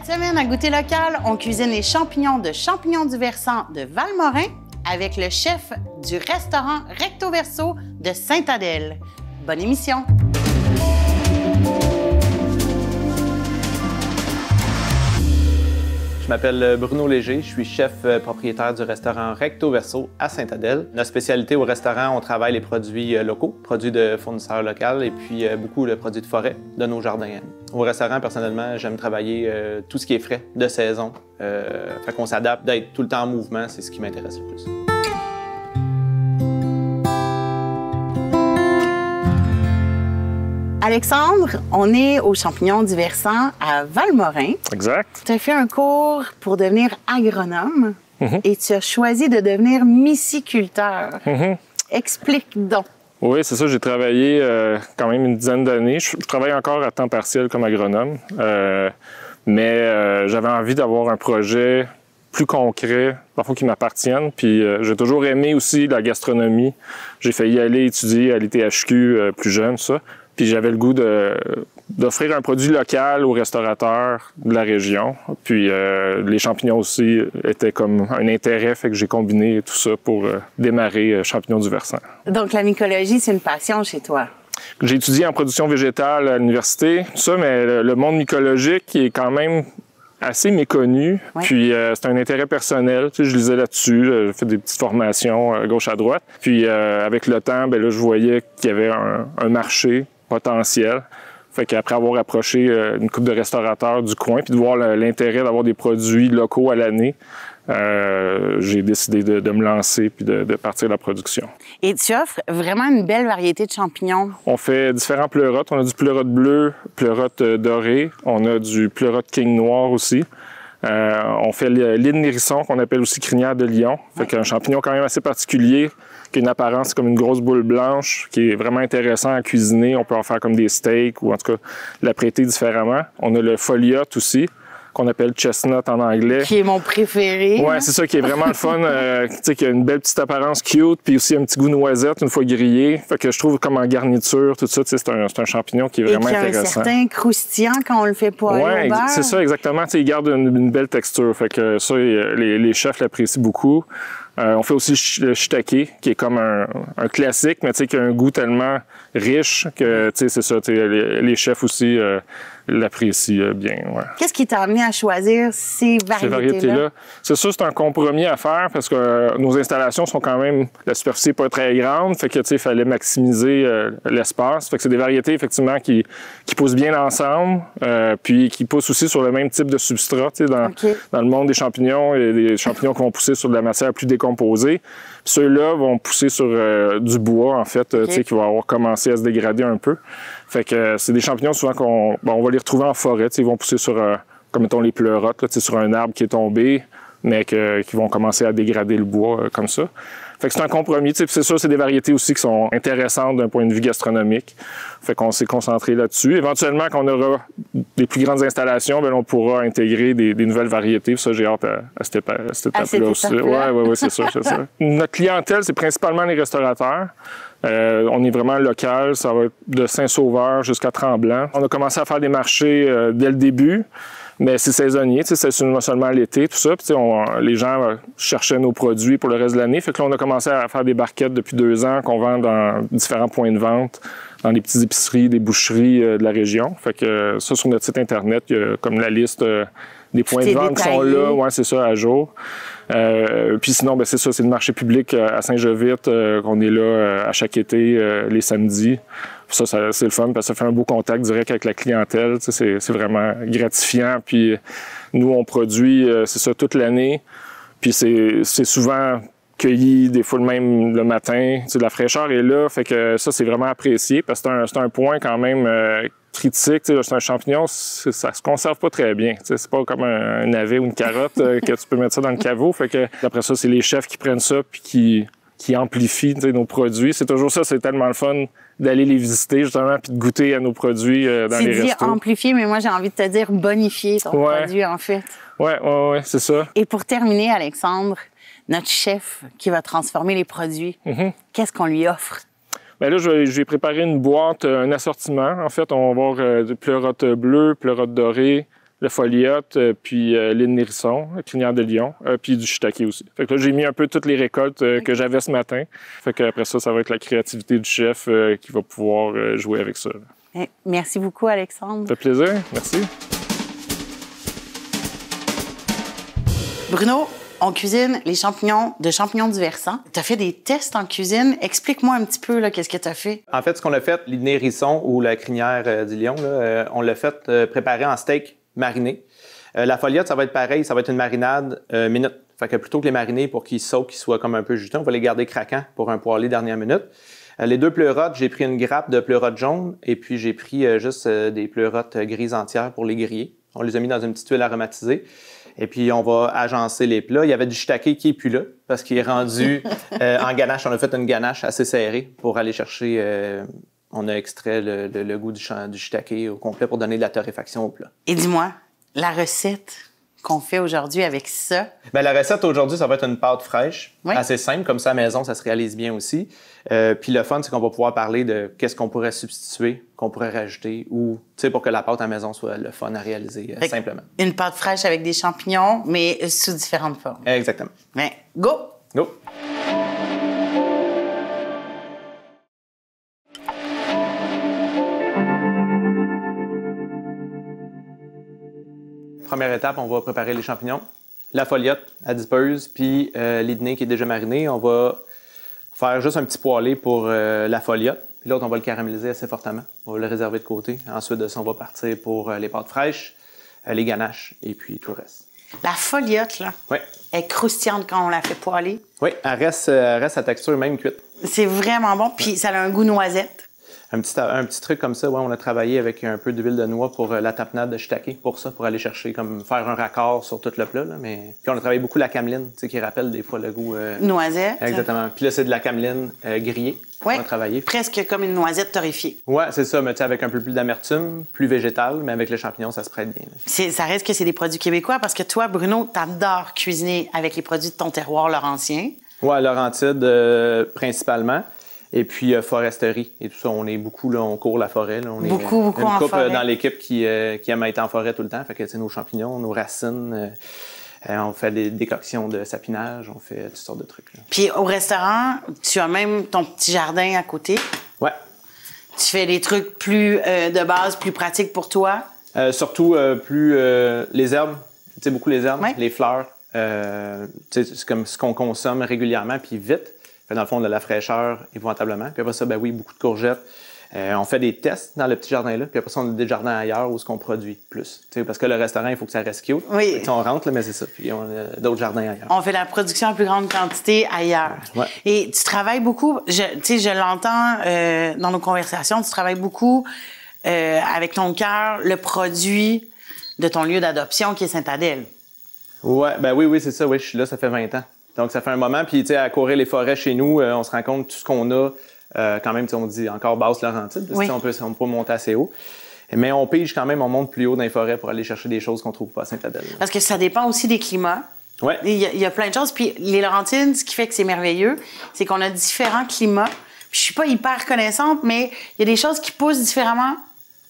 semaine, à Goûter local, on cuisine les champignons de Champignons du Versant de Valmorin avec le chef du restaurant Recto Verso de Sainte-Adèle. Bonne émission! Je m'appelle Bruno Léger, je suis chef propriétaire du restaurant Recto Verso à Sainte-Adèle. Notre spécialité au restaurant, on travaille les produits locaux, produits de fournisseurs locaux et puis beaucoup de produits de forêt de nos jardins. Au restaurant, personnellement, j'aime travailler tout ce qui est frais, de saison. Fait qu'on s'adapte, d'être tout le temps en mouvement, c'est ce qui m'intéresse le plus. Alexandre, on est aux Champignons du Versant à Valmorin. Exact. Tu as fait un cours pour devenir agronome et tu as choisi de devenir myciculteur. Explique donc. Oui, c'est ça. J'ai travaillé quand même une dizaine d'années. Je travaille encore à temps partiel comme agronome, mais j'avais envie d'avoir un projet plus concret, parfois qui m'appartienne. Puis j'ai toujours aimé aussi la gastronomie. J'ai failli aller étudier à l'ITHQ plus jeune, ça. Puis j'avais le goût d'offrir un produit local aux restaurateurs de la région. Puis les champignons aussi étaient comme un intérêt, fait que j'ai combiné tout ça pour démarrer Champignons du Versant. Donc la mycologie, c'est une passion chez toi? J'ai étudié en production végétale à l'université, tout ça, mais le monde mycologique est quand même assez méconnu. Ouais. Puis c'est un intérêt personnel. Tu sais, je lisais là-dessus, j'ai fait des petites formations à gauche à droite. Puis avec le temps, ben là, je voyais qu'il y avait un marché potentiel. Fait qu'après avoir approché une couple de restaurateurs du coin puis de voir l'intérêt d'avoir des produits locaux à l'année, j'ai décidé de me lancer puis de partir la production. Et tu offres vraiment une belle variété de champignons. On fait différents pleurotes. On a du pleurote bleu, pleurote doré. On a du pleurote king noir aussi. On fait l'île nérisson, qu'on appelle aussi crinière de lion. Fait qu'un champignon quand même assez particulier, qui a une apparence comme une grosse boule blanche, qui est vraiment intéressant à cuisiner. On peut en faire comme des steaks ou en tout cas l'apprêter différemment. On a le foliote aussi, qu'on appelle chestnut en anglais. Qui est mon préféré. Ouais, c'est ça, qui est vraiment le fun. Tu sais, qui a une belle petite apparence cute, puis aussi un petit goût noisette une fois grillé. Fait que je trouve comme en garniture, tout ça, tu sais, c'est un champignon qui est vraiment intéressant. Et qui a un certain croustillant quand on le fait poêler au beurre. C'est ça, exactement. Tu sais, il garde une belle texture. Fait que ça, les chefs l'apprécient beaucoup. On fait aussi le shiitake, qui est comme un classique, mais tu sais, qui a un goût tellement riche que, tu sais, c'est ça, tu sais, les chefs aussi l'apprécient bien. Ouais. Qu'est-ce qui t'a amené à choisir ces variétés-là? C'est sûr, c'est un compromis à faire parce que nos installations sont quand même, la superficie n'est pas très grande, fait que, tu sais, il fallait maximiser l'espace. Fait que c'est des variétés, effectivement, qui poussent bien ensemble, puis qui poussent aussi sur le même type de substrat, tu sais, dans le monde des champignons, il y a des champignons qui vont pousser sur de la matière plus décomposée. Ceux-là vont pousser sur du bois, en fait, tu sais, qui va avoir commencé à se dégrader un peu. Fait que c'est des champignons souvent on va les retrouver en forêt. Ils vont pousser sur, comme mettons les pleurotes, là, sur un arbre qui est tombé, mais qui vont commencer à dégrader le bois comme ça. Fait que c'est un compromis. C'est sûr, c'est des variétés aussi qui sont intéressantes d'un point de vue gastronomique. Fait qu'on s'est concentré là-dessus. Éventuellement, quand on aura des plus grandes installations, bien, on pourra intégrer des nouvelles variétés. Ça, j'ai hâte à cette étape-là aussi. Oui, c'est sûr, c'est ça. Notre clientèle, c'est principalement les restaurateurs. On est vraiment local, ça va être de Saint-Sauveur jusqu'à Tremblant. On a commencé à faire des marchés dès le début, mais c'est saisonnier, c'est seulement l'été, tout ça. Puis, les gens cherchaient nos produits pour le reste de l'année. Fait que là, on a commencé à faire des barquettes depuis 2 ans qu'on vend dans différents points de vente, dans les petites épiceries, des boucheries de la région. Fait que ça, sur notre site Internet, il y a comme la liste des points de vente qui sont là. Ouais, c'est ça, à jour. Puis sinon, ben, c'est ça, c'est le marché public à Saint-Jovite qu'on est là à chaque été, les samedis. Ça, c'est le fun parce que ça fait un beau contact direct avec la clientèle. C'est vraiment gratifiant. Puis nous, on produit, c'est ça, toute l'année. Puis c'est souvent cueilli des fois même le matin. La fraîcheur est là, fait que ça, c'est vraiment apprécié parce que c'est un point quand même critique. C'est un champignon, ça se conserve pas très bien. C'est pas comme un navet ou une carotte que tu peux mettre ça dans le caveau. Fait que après ça, c'est les chefs qui prennent ça puis qui amplifient nos produits. C'est toujours ça, c'est tellement le fun d'aller les visiter justement puis de goûter à nos produits dans les restos. C'est dit amplifier, mais moi j'ai envie de te dire bonifier ton produit en fait. Oui, c'est ça. Et pour terminer, Alexandre, notre chef qui va transformer les produits, qu'est-ce qu'on lui offre? Bien là, j'ai préparé une boîte, un assortiment. En fait, on va avoir du pleurote bleu, pleurote doré, le foliote, puis l'île Nérisson, la crinière de lion, puis du shiitake aussi. Fait que là, j'ai mis un peu toutes les récoltes que j'avais ce matin. Fait qu'après ça, ça va être la créativité du chef qui va pouvoir jouer avec ça. Merci beaucoup, Alexandre. Ça fait plaisir. Merci. Bruno, on cuisine les champignons de champignons du versant. Tu as fait des tests en cuisine. Explique-moi un petit peu qu'est-ce que tu as fait. En fait, ce qu'on a fait, l'île Nérisson ou la crinière du lion, là, on l'a fait préparer en steak mariné. La foliote, ça va être pareil, ça va être une marinade minute. Fait que plutôt que les mariner pour qu'ils sautent, qu'ils soient comme un peu juteux, on va les garder craquants pour un poêlé dernière minute. Les 2 pleurotes, j'ai pris une grappe de pleurotes jaunes et puis j'ai pris juste des pleurotes grises entières pour les griller. On les a mis dans une petite huile aromatisée. Et puis, on va agencer les plats. Il y avait du shiitake qui n'est plus là parce qu'il est rendu en ganache. On a fait une ganache assez serrée pour aller chercher... on a extrait le goût du shiitake au complet pour donner de la torréfaction au plat. Et dis-moi, la recette qu'on fait aujourd'hui avec ça? Bien, la recette aujourd'hui, ça va être une pâte fraîche, oui. Assez simple. Comme ça, à la maison, ça se réalise bien aussi. Puis le fun, c'est qu'on va pouvoir parler de qu'est-ce qu'on pourrait substituer, qu'on pourrait rajouter ou, tu sais, pour que la pâte à la maison soit le fun à réaliser simplement. Une pâte fraîche avec des champignons, mais sous différentes formes. Exactement. Bien, go! Go! Première étape, on va préparer les champignons. La foliote à disperse, puis l'hydné qui est déjà mariné. On va faire juste un petit poêlé pour la foliote. Puis l'autre, on va le caraméliser assez fortement. On va le réserver de côté. Ensuite de ça, on va partir pour les pâtes fraîches, les ganaches et puis tout le reste. La foliote, là, oui. Elle est croustillante quand on la fait poêler. Oui, elle reste à texture même cuite. C'est vraiment bon, puis ça a un goût noisette. Un petit truc comme ça, ouais, on a travaillé avec un peu d'huile de noix pour la tapenade de shiitake, pour ça, pour aller chercher, comme faire un raccord sur tout le plat. Là, mais... Puis on a travaillé beaucoup la cameline, tu sais, qui rappelle des fois le goût... Noisette. Exactement. Puis là, c'est de la cameline grillée qu'on a travaillé. Presque comme une noisette torréfiée. Ouais, c'est ça, mais tu sais, avec un peu plus d'amertume, plus végétal, mais avec les champignons, ça se prête bien. Ça reste que c'est des produits québécois, parce que toi, Bruno, t'adores cuisiner avec les produits de ton terroir laurentien. Ouais, Laurentide principalement. Et puis foresterie et tout ça, on est beaucoup, là, on court la forêt. Là, on est beaucoup une en couple forêt. Dans l'équipe qui aime être en forêt tout le temps. Fait que, tu sais, nos champignons, nos racines, on fait des décoctions de sapinage, on fait toutes sortes de trucs. Là. Puis au restaurant, tu as même ton petit jardin à côté. Ouais. Tu fais des trucs plus de base, plus pratiques pour toi. Surtout plus les herbes, tu sais, beaucoup les herbes, ouais. Les fleurs. Tu sais, c'est comme ce qu'on consomme régulièrement, puis vite. Fait, dans le fond, de la fraîcheur, épouvantablement. Puis après ça, ben oui, beaucoup de courgettes. On fait des tests dans le petit jardin-là. Puis après ça, on a des jardins ailleurs où on produit plus. T'sais, parce que le restaurant, il faut que ça reste cute. Oui. On rentre, là, mais c'est ça. Puis on a d'autres jardins ailleurs. On fait la production en plus grande quantité ailleurs. Ouais. Et tu travailles beaucoup, je l'entends dans nos conversations, tu travailles beaucoup avec ton cœur le produit de ton lieu d'adoption qui est Saint-Adèle. Ouais, ben oui, c'est ça. Oui, je suis là, ça fait 20 ans. Donc, ça fait un moment. Puis, tu sais, à courir les forêts chez nous, on se rend compte de tout ce qu'on a. Quand même, on dit encore basse Laurentide. Oui. On peut monter assez haut. Mais on pige quand même, on monte plus haut dans les forêts pour aller chercher des choses qu'on trouve pas à Saint-Adèle. Parce que ça dépend aussi des climats. Ouais. Il y a plein de choses. Puis les Laurentides, ce qui fait que c'est merveilleux, c'est qu'on a différents climats. Puis je suis pas hyper connaissante, mais il y a des choses qui poussent différemment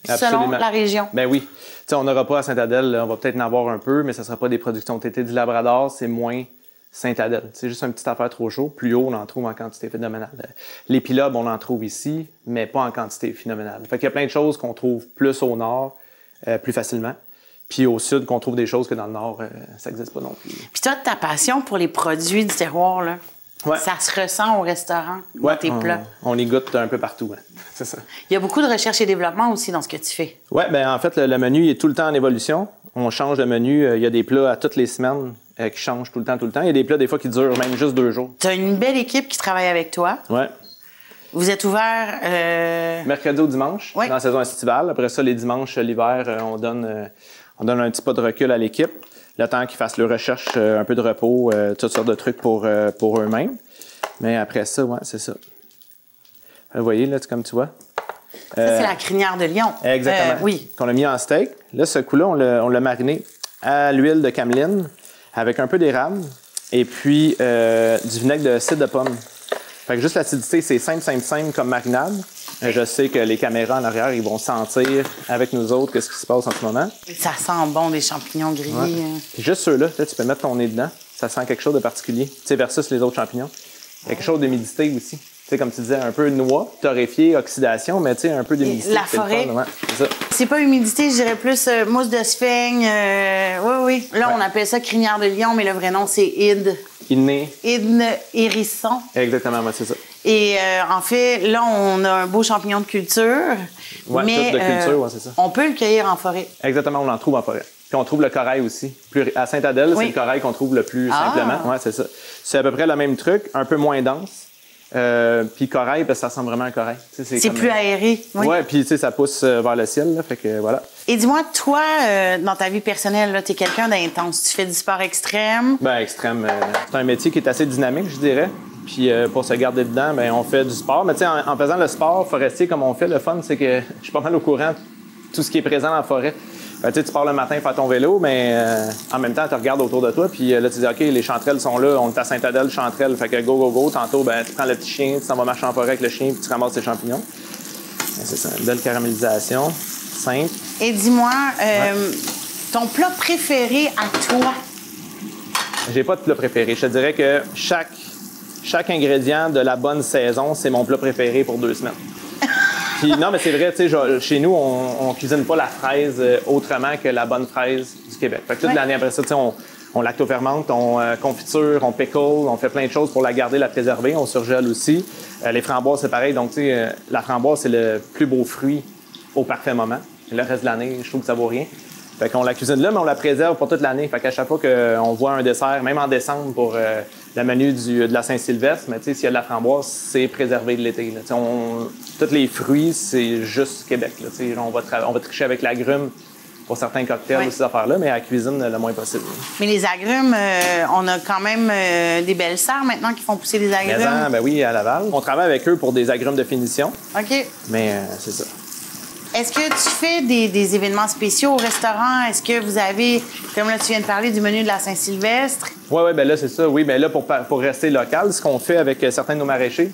selon la région. Ben oui. Tu sais, on n'aura pas à Saint-Adèle, on va peut-être en avoir un peu, mais ça sera pas des productions TT du Labrador, c'est moins Saint-Adèle. C'est juste une petite affaire trop chaud. Plus haut, on en trouve en quantité phénoménale. L'épillobe, on en trouve ici, mais pas en quantité phénoménale. Fait qu'il y a plein de choses qu'on trouve plus au nord, plus facilement. Puis au sud, qu'on trouve des choses que dans le nord, ça n'existe pas non plus. Puis toi, ta passion pour les produits du terroir, là, ouais. Ça se ressent au restaurant, dans tes plats. On y goûte un peu partout. Hein. C'est ça. Il y a beaucoup de recherche et développement aussi dans ce que tu fais. Oui, bien en fait, le menu il est tout le temps en évolution. On change de menu. Il y a des plats à toutes les semaines qui changent tout le temps. Il y a des plats, des fois, qui durent même juste 2 jours. Tu as une belle équipe qui travaille avec toi. Oui. Vous êtes ouvert... mercredi au dimanche, dans la saison estivale. Après ça, les dimanches, l'hiver, on donne un petit pas de recul à l'équipe. Le temps qu'ils fassent leur recherche, un peu de repos, toutes sortes de trucs pour eux-mêmes. Mais après ça, ouais, c'est ça. Vous voyez, là, comme tu vois. Ça, c'est la crinière de lion. Exactement. Oui. Qu'on a mis en steak. Là, ce coup-là, on l'a mariné à l'huile de cameline avec un peu d'érable et puis du vinaigre de cidre de pomme. Fait que juste l'acidité, c'est simple comme marinade. Je sais que les caméras en arrière, ils vont sentir avec nous autres qu'est-ce qui se passe en ce moment. Ça sent bon, des champignons grillés. Ouais. Puis juste ceux-là, tu peux mettre ton nez dedans. Ça sent quelque chose de particulier. Tu sais, versus les autres champignons. Il y a quelque chose d'humidité aussi. Tu sais, comme tu disais, un peu noix, torréfié, oxydation, mais tu sais, un peu d'humidité. La forêt. C'est ça. C'est pas humidité, je dirais plus mousse de sphaigne. Oui. Là, on appelle ça crinière de lion, mais le vrai nom, c'est Idne hérisson. Exactement, moi, c'est ça. Et en fait, là, on a un beau champignon de culture. Oui, mais de culture, c'est ça. On peut le cueillir en forêt. Exactement, on en trouve en forêt. Puis on trouve le corail aussi. À Sainte-Adèle, c'est le corail qu'on trouve le plus simplement. Oui, c'est ça. C'est à peu près le même truc, un peu moins dense. Puis corail, parce que ça ressemble vraiment à un corail. C'est comme, plus aéré. Oui, puis tu sais, ça pousse vers le ciel, là, fait que voilà. Et dis-moi, toi, dans ta vie personnelle, tu es quelqu'un d'intense. Tu fais du sport extrême? Bien, extrême. C'est un métier qui est assez dynamique, je dirais. Puis pour se garder dedans, bien, on fait du sport. Mais tu sais, en faisant le sport forestier comme on fait, le fun, c'est que je suis pas mal au courant de tout ce qui est présent dans la forêt. Tu pars le matin faire ton vélo, mais en même temps, tu regardes autour de toi, puis là, tu dis, OK, les chanterelles sont là, on est à Sainte-Adèle, chanterelles, fait que go. Tantôt, ben, tu prends le petit chien, tu t'en vas marcher en forêt avec le chien, puis tu ramasses tes champignons. C'est ça, une belle caramélisation, simple. Et dis-moi, ton plat préféré à toi? J'ai pas de plat préféré. Je te dirais que chaque ingrédient de la bonne saison, c'est mon plat préféré pour 2 semaines. Puis, non, mais c'est vrai, tu sais, chez nous, on cuisine pas la fraise autrement que la bonne fraise du Québec. Fait que toute l'année après ça, tu sais, on lactofermente, on confiture, on pickle, on fait plein de choses pour la garder, la préserver. On surgèle aussi. Les framboises, c'est pareil. Donc, tu sais, la framboise, c'est le plus beau fruit au parfait moment. Le reste de l'année, je trouve que ça vaut rien. Fait qu'on la cuisine là, mais on la préserve pour toute l'année. Fait qu'à chaque fois qu'on voit un dessert, même en décembre pour le menu de la Saint-Sylvestre, mais tu sais, s'il y a de la framboise, c'est préservé de l'été. Tous les fruits, c'est juste Québec. Là, on va tricher avec l'agrume pour certains cocktails ou ces affaires-là, mais à la cuisine, le moins possible. Mais les agrumes, on a quand même des belles serres maintenant qui font pousser des agrumes. Ben oui, à Laval. On travaille avec eux pour des agrumes de finition. OK. Mais c'est ça. Est-ce que tu fais des événements spéciaux au restaurant? Est-ce que vous avez, comme là, tu viens de parler du menu de la Saint-Sylvestre? Oui, ben là, c'est ça. Oui, bien là, pour rester local, ce qu'on fait avec certains de nos maraîchers,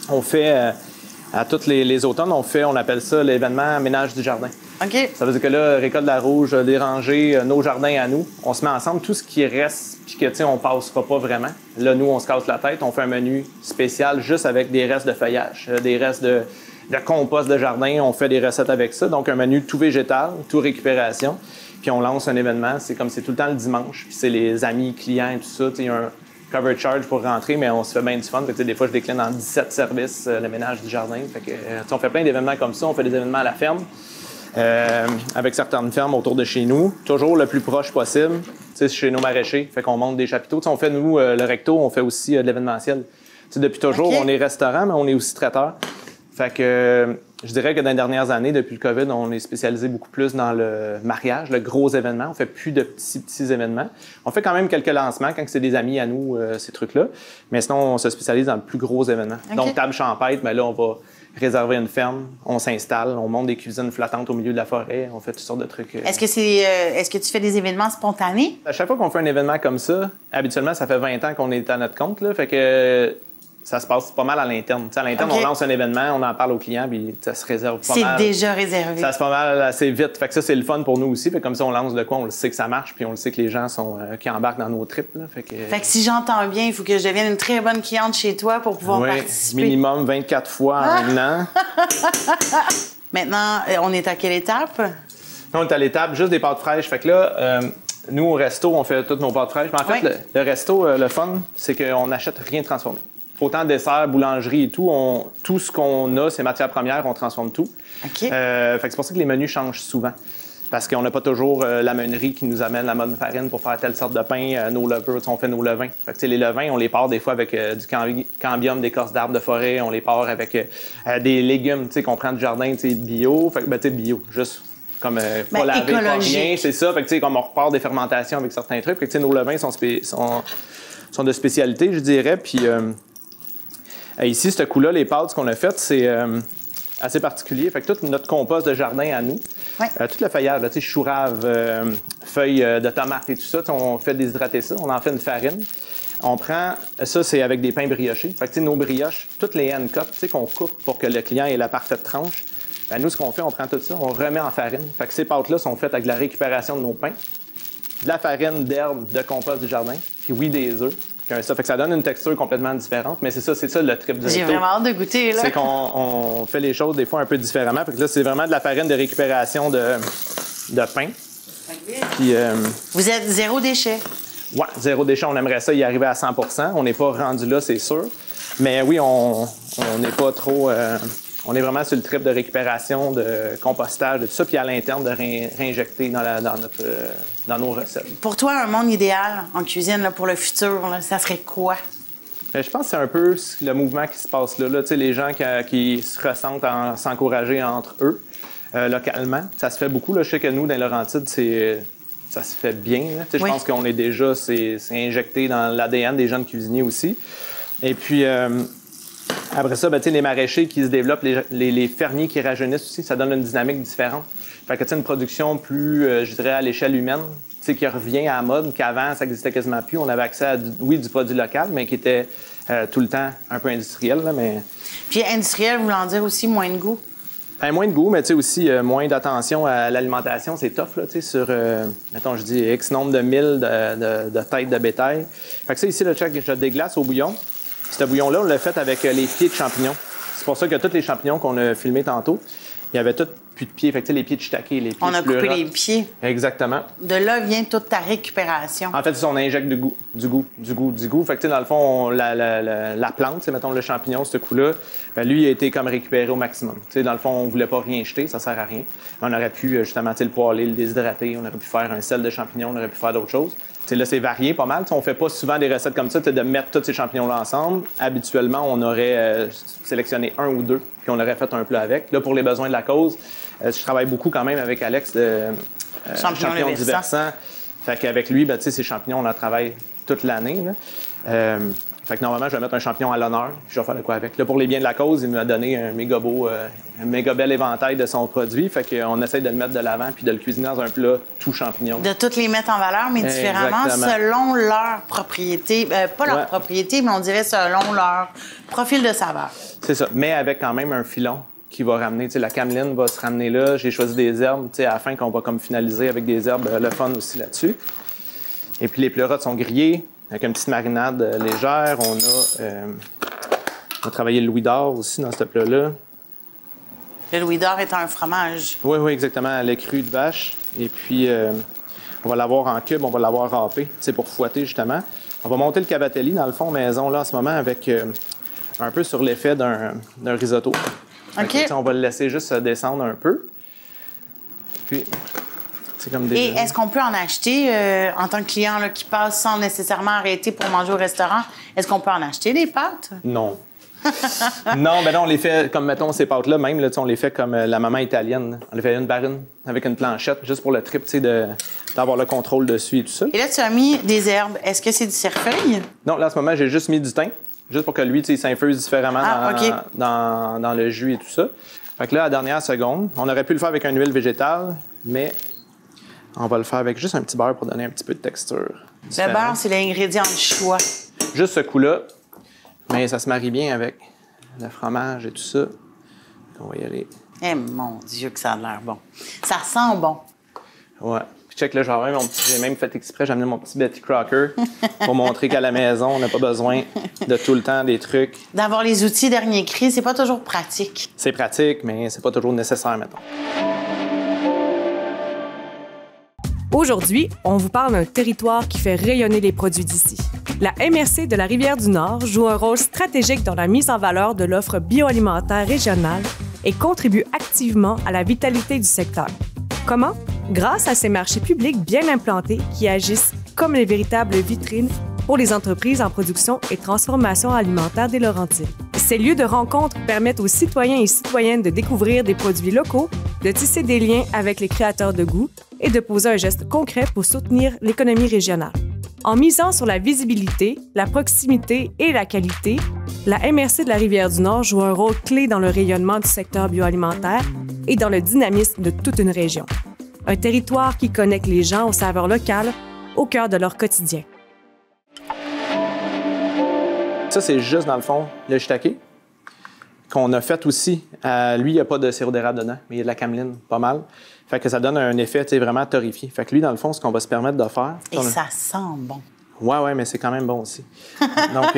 on fait à tous les automnes, on appelle ça l'événement ménage du jardin. OK. Ça veut dire que là, récolte de la rouge, déranger nos jardins à nous. On se met ensemble, tout ce qui reste, puis que, tu sais, on passera pas vraiment. Là, nous, on se casse la tête, on fait un menu spécial juste avec des restes de feuillage, des restes de compost de jardin, on fait des recettes avec ça. Donc, un menu tout végétal, tout récupération. Puis, on lance un événement. C'est comme c'est tout le temps le dimanche. Puis, c'est les amis, clients et tout ça. Il y a un cover charge pour rentrer, mais on se fait bien du fun. Fait que, des fois, je décline en 17 services le ménage du jardin. Fait que, on fait plein d'événements comme ça. On fait des événements à la ferme, avec certaines fermes autour de chez nous. Toujours le plus proche possible, chez nos maraîchers. Fait qu'on monte des chapiteaux. On fait, nous, le recto, on fait aussi de l'événementiel. Depuis toujours, on est restaurant, mais on est aussi traiteur. Fait que je dirais que dans les dernières années, depuis le COVID, on est spécialisé beaucoup plus dans le mariage, le gros événement. On fait plus de petits événements. On fait quand même quelques lancements quand c'est des amis à nous, ces trucs-là. Mais sinon, on se spécialise dans le plus gros événement. Okay. Donc, table champêtre, mais là, on va réserver une ferme, on s'installe, on monte des cuisines flottantes au milieu de la forêt, on fait toutes sortes de trucs. Est-ce que tu fais des événements spontanés? À chaque fois qu'on fait un événement comme ça, habituellement, ça fait 20 ans qu'on est à notre compte, là. Fait que ça se passe pas mal à l'interne. T'sais, à l'interne, on lance un événement, on en parle aux clients, puis ça se réserve pas mal. C'est déjà réservé. Ça se passe pas mal assez vite. Fait que ça, c'est le fun pour nous aussi. Fait que comme ça, on lance de quoi, on le sait que ça marche, puis on le sait que les gens sont qui embarquent dans nos trips. Là. Fait que si j'entends bien, il faut que je devienne une très bonne cliente chez toi pour pouvoir participer. Minimum 24 fois en un an. Maintenant, on est à quelle étape? On est à l'étape juste des pâtes fraîches. Fait que là, nous, au resto, on fait toutes nos pâtes fraîches. Mais en fait, le resto, le fun, c'est qu'on n'achète rien de transformé. Autant dessert, boulangerie et tout, tout ce qu'on a, c'est matières premières, on transforme tout. Okay. Fait que c'est pour ça que les menus changent souvent. Parce qu'on n'a pas toujours la meunerie qui nous amène la bonne farine pour faire telle sorte de pain, nos levures, on fait nos levains. Fait que les levains, on les part des fois avec du cambium, d'écorce d'arbres de forêt, on les part avec des légumes qu'on prend du jardin bio. Fait que bio, juste comme pas lavé, pas rien, c'est ça. Fait que comme on repart des fermentations avec certains trucs. Fait que nos levains sont de spécialité, je dirais. Puis ici, ce coup-là, les pâtes, ce qu'on a fait, c'est assez particulier. Fait que tout notre compost de jardin à nous, tout le feuillage, chou rave, feuilles de tomates et tout ça, on fait déshydrater ça, on en fait une farine. On prend, ça c'est avec des pains briochés. Fait que nos brioches, toutes les hand cuts qu'on coupe pour que le client ait la parfaite tranche, ben, nous ce qu'on fait, on prend tout ça, on remet en farine. Fait que ces pâtes-là sont faites avec la récupération de nos pains, de la farine d'herbe, de compost du jardin, puis oui, des œufs. Ça fait que ça donne une texture complètement différente, mais c'est ça le trip du recto. J'ai vraiment hâte de goûter, là. C'est qu'on fait les choses des fois un peu différemment. Fait que là, c'est vraiment de la farine de récupération de pain. Okay. Puis, vous êtes zéro déchet. Oui, zéro déchet. On aimerait ça y arriver à 100 %. On n'est pas rendu là, c'est sûr. Mais oui, on n'est pas trop... on est vraiment sur le trip de récupération, de compostage, de tout ça, puis à l'interne, de réinjecter dans nos recettes. Pour toi, un monde idéal en cuisine là, pour le futur, là, ça serait quoi? Je pense que c'est un peu le mouvement qui se passe là. Les gens qui se ressentent à s'encourager entre eux, localement. Ça se fait beaucoup. Là. Je sais que nous, dans les Laurentides, ça se fait bien. Oui. Je pense qu'on est déjà... C'est injecté dans l'ADN des jeunes cuisiniers aussi. Et puis... après ça, les maraîchers qui se développent, les fermiers qui rajeunissent aussi, ça donne une dynamique différente. Fait que une production plus, je dirais, à l'échelle humaine, qui revient à la mode, qu'avant, ça n'existait quasiment plus. On avait accès à, du produit local, mais qui était tout le temps un peu industriel. Là, mais... Puis industriel, voulant dire aussi moins de goût? Moins de goût, mais aussi moins d'attention à l'alimentation. C'est tough, là, sur, mettons, je dis X nombre de mille de têtes de bétail. Fait que ça, ici, je déglace au bouillon. Ce bouillon-là, on l'a fait avec les pieds de champignons. C'est pour ça que tous les champignons qu'on a filmés tantôt, il y avait tous plus de pieds. Fait que les pieds de shiitake, les pieds on a coupé les pieds. Exactement. De là vient toute ta récupération. En fait, on injecte du goût. Fait que dans le fond, la plante, mettons le champignon, ce coup-là, lui, il a été comme récupéré au maximum. Dans le fond, on voulait pas rien jeter, ça sert à rien. On aurait pu justement le poêler, le déshydrater, on aurait pu faire un sel de champignons, on aurait pu faire d'autres choses. Là, c'est varié pas mal. On fait pas souvent des recettes comme ça, de mettre tous ces champignons-là ensemble. Habituellement, on aurait sélectionné un ou deux, puis on aurait fait un plat avec. Là, pour les besoins de la cause, je travaille beaucoup quand même avec Alex de Champignons du Versant. Fait qu'avec lui, ces champignons, on en travaille toute l'année. Fait que normalement, je vais mettre un champignon à l'honneur, puis je vais faire de quoi avec. Là, pour les biens de la cause, il m'a donné un méga bel éventail de son produit. Fait qu'on essaie de le mettre de l'avant puis de le cuisiner dans un plat tout champignon. De toutes les mettre en valeur, mais différemment, selon leur propriété. Pas leur propriété, mais on dirait selon leur profil de saveur. C'est ça, mais avec quand même un filon qui va ramener, la cameline va se ramener là. J'ai choisi des herbes, à la fin qu'on va comme finaliser avec des herbes, le fun aussi là-dessus. Et puis les pleurotes sont grillées avec une petite marinade légère. On a travaillé le louis d'or aussi dans ce plat-là. Le louis d'or est un fromage. Oui, exactement, lait cru de vache. Et puis, on va l'avoir en cube, on va l'avoir râpé, pour fouetter justement. On va monter le cavatelli dans le fond maison là en ce moment avec un peu sur l'effet d'un risotto. OK. On va le laisser juste descendre un peu. Puis, c'est comme des... Et est-ce qu'on peut en acheter en tant que client là, qui passe sans nécessairement arrêter pour manger au restaurant? Est-ce qu'on peut en acheter des pâtes? Non. Non, on les fait comme, mettons, ces pâtes-là, même, là, on les fait comme la maman italienne. On les fait une barine avec une planchette, juste pour le trip, d'avoir le contrôle dessus et tout ça. Et là, tu as mis des herbes. Est-ce que c'est du cerfeuil? Non, là, en ce moment, j'ai juste mis du thym, juste pour que lui, il s'infuse différemment dans le jus et tout ça. Fait que là, à la dernière seconde, on aurait pu le faire avec une huile végétale, mais on va le faire avec juste un petit beurre pour donner un petit peu de texture. Le beurre, c'est l'ingrédient de choix. Juste ce coup-là. Mais ça se marie bien avec le fromage et tout ça. On va y aller. Eh mon Dieu que ça a l'air bon. Ça sent bon. Ouais. Puis check là, j'ai même fait exprès, j'ai amené mon petit Betty Crocker pour montrer qu'à la maison, on n'a pas besoin de tout le temps des trucs. D'avoir les outils dernier cri, c'est pas toujours pratique. C'est pratique, mais c'est pas toujours nécessaire, mettons. Aujourd'hui, on vous parle d'un territoire qui fait rayonner les produits d'ici. La MRC de la Rivière-du-Nord joue un rôle stratégique dans la mise en valeur de l'offre bioalimentaire régionale et contribue activement à la vitalité du secteur. Comment? Grâce à ses marchés publics bien implantés qui agissent comme les véritables vitrines pour les entreprises en production et transformation alimentaire des Laurentides. Ces lieux de rencontre permettent aux citoyens et citoyennes de découvrir des produits locaux, de tisser des liens avec les créateurs de goût et de poser un geste concret pour soutenir l'économie régionale. En misant sur la visibilité, la proximité et la qualité, la MRC de la Rivière-du-Nord joue un rôle clé dans le rayonnement du secteur bioalimentaire et dans le dynamisme de toute une région. Un territoire qui connecte les gens aux saveurs locales au cœur de leur quotidien. ça, c'est juste, dans le fond, le shiitake qu'on a fait aussi. Lui, il n'y a pas de sirop d'érable dedans, mais il y a de la cameline, pas mal. Fait que ça donne un effet vraiment torréfié. Fait que lui, dans le fond, ce qu'on va se permettre de faire... Et ça sent bon. Ouais, mais c'est quand même bon aussi. Donc,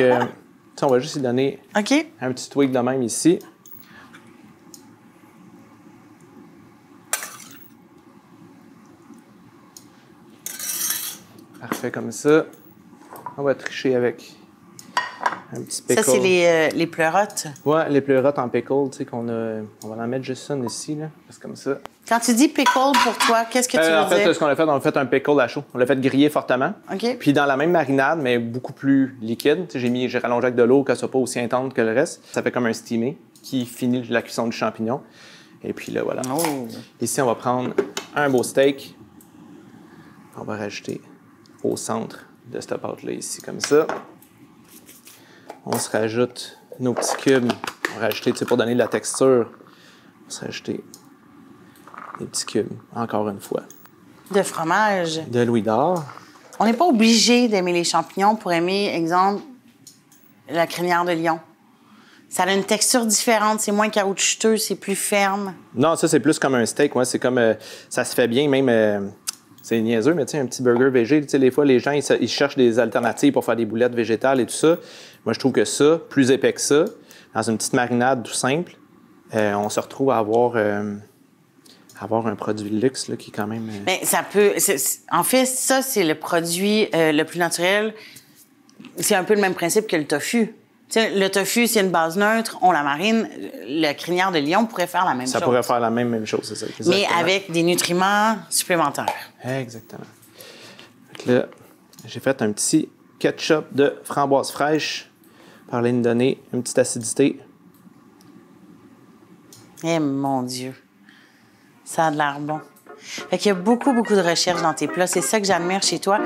on va juste lui donner un petit tweak de même ici. Parfait comme ça. On va tricher avec un petit pickle. Ça, c'est les pleurotes? Ouais, les pleurotes en pickle, tu sais, qu'on a... On va en mettre juste ça ici, là. C'est comme ça. Quand tu dis pickle, pour toi, qu'est-ce que tu veux dire? En fait, ce qu'on a fait, on a fait un pickle à chaud. On l'a fait griller fortement. OK. Puis dans la même marinade, mais beaucoup plus liquide. J'ai rallongé avec de l'eau, qu'elle soit pas aussi intense que le reste. Ça fait comme un steamé qui finit la cuisson du champignon. Et puis là, voilà. Oh. Ici, on va prendre un beau steak. On va rajouter au centre de cette pâte-là, ici, comme ça. On se rajoute nos petits cubes. On va rajouter, tu sais, pour donner de la texture, on va se rajouter des petits cubes, encore une fois. De fromage. De Louis d'or. On n'est pas obligé d'aimer les champignons pour aimer, exemple, la crinière de lion. Ça a une texture différente, c'est moins caoutchouteux, c'est plus ferme. Non, ça, c'est plus comme un steak. Ouais. C'est comme... ça se fait bien, même... c'est niaiseux, mais tu sais, un petit burger végé, tu sais, des fois, les gens, ils cherchent des alternatives pour faire des boulettes végétales et tout ça. Moi, je trouve que ça, plus épais que ça, dans une petite marinade tout simple, on se retrouve à avoir un produit de luxe là, qui est quand même... Bien, ça peut... En fait, ça, c'est le produit le plus naturel. C'est un peu le même principe que le tofu. Tu sais, le tofu, c'est une base neutre, on la marine. Le crinière de lion pourrait faire la même chose. Ça pourrait faire la même chose, c'est ça. Exactement. Mais avec des nutriments supplémentaires. Exactement. Donc là, j'ai fait un petit ketchup de framboise fraîche pour aller nous donner une petite acidité. Eh mon Dieu, ça a de l'air bon. Fait qu'il y a beaucoup, beaucoup de recherche dans tes plats. C'est ça que j'admire chez toi.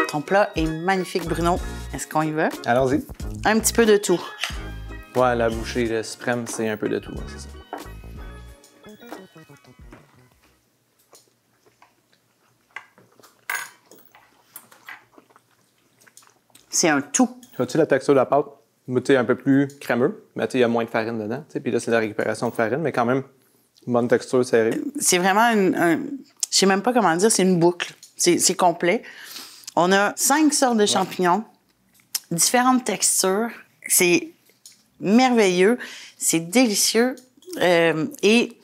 Ton plat est magnifique, Bruno. Est-ce qu'on y va? Allons-y. Un petit peu de tout. Ouais, la bouchée suprême, c'est un peu de tout, c'est ça. C'est un tout. As-tu la texture de la pâte? Tu sais, un peu plus crémeux, mais il y a moins de farine dedans. Puis là, c'est la récupération de farine, mais quand même, une bonne texture serrée. C'est vraiment je sais même pas comment dire, c'est une boucle. C'est complet. On a 5 sortes de champignons, différentes textures. C'est merveilleux, c'est délicieux. Et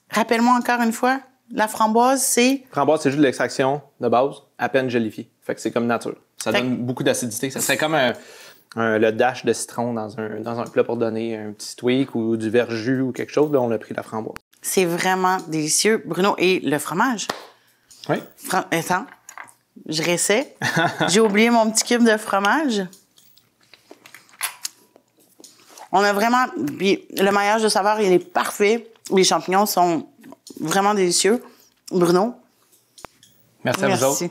rappelle-moi encore une fois, la framboise, c'est... Framboise, c'est juste de l'extraction de base, à peine gélifiée. Fait que c'est comme nature. Ça donne beaucoup d'acidité. Ça serait comme le dash de citron dans un plat pour donner un petit tweak ou du verjus ou quelque chose. Là, on a pris la framboise. C'est vraiment délicieux. Bruno, et le fromage? Oui. Attends, je réessaie. J'ai oublié mon petit cube de fromage. On a vraiment... Puis le maillage de saveur, il est parfait. Les champignons sont vraiment délicieux. Bruno? Merci à vous autres.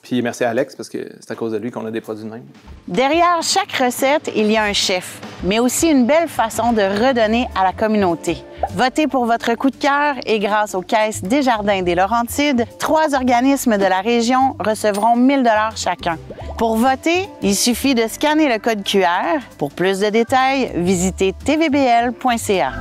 Puis merci à Alex, parce que c'est à cause de lui qu'on a des produits de même. Derrière chaque recette, il y a un chef, mais aussi une belle façon de redonner à la communauté. Votez pour votre coup de cœur et grâce aux caisses Desjardins des Laurentides, 3 organismes de la région recevront 1 000 $ chacun. Pour voter, il suffit de scanner le code QR. Pour plus de détails, visitez tvbl.ca.